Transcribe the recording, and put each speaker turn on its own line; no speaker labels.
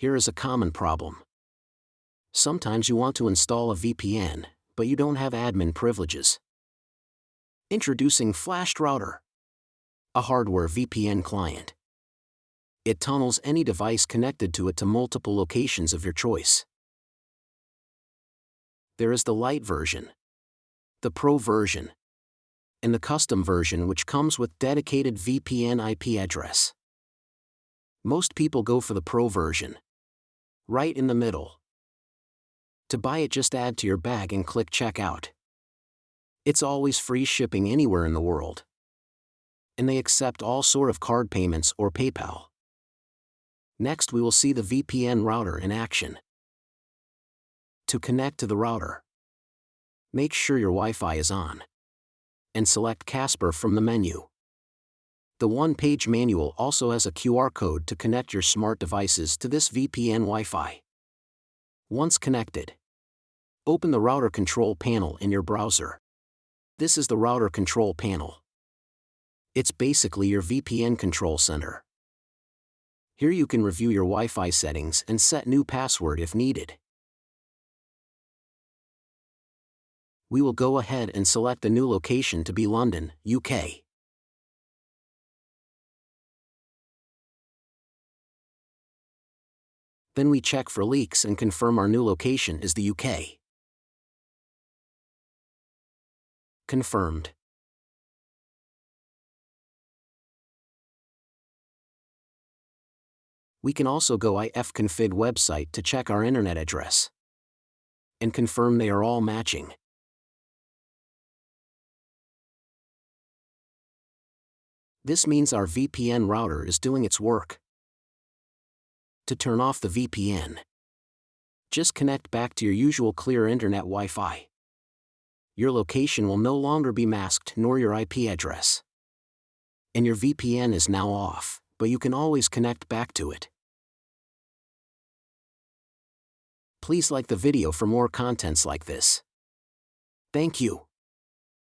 Here is a common problem. Sometimes you want to install a VPN, but you don't have admin privileges. Introducing Flashed Router, a hardware VPN client. It tunnels any device connected to it to multiple locations of your choice. There is the Lite version, the Pro version, and the custom version, which comes with dedicated VPN IP address. Most people go for the Pro version, right in the middle. To buy it, just add to your bag and click Checkout. It's always free shipping anywhere in the world. And they accept all sort of card payments or PayPal. Next, we will see the VPN router in action. To connect to the router, make sure your Wi-Fi is on, and select Casper from the menu. The one-page manual also has a QR code to connect your smart devices to this VPN Wi-Fi. Once connected, open the router control panel in your browser. This is the router control panel. It's basically your VPN control center. Here you can review your Wi-Fi settings and set new password if needed. We will go ahead and select the new location to be London, UK. Then we check for leaks and confirm our new location is the UK. Confirmed. We can also go ifconfig website to check our internet address and confirm they are all matching. This means our VPN router is doing its work. To turn off the VPN, just connect back to your usual clear internet Wi-Fi. Your location will no longer be masked nor your IP address. And your VPN is now off, but you can always connect back to it. Please like the video for more contents like this. Thank you.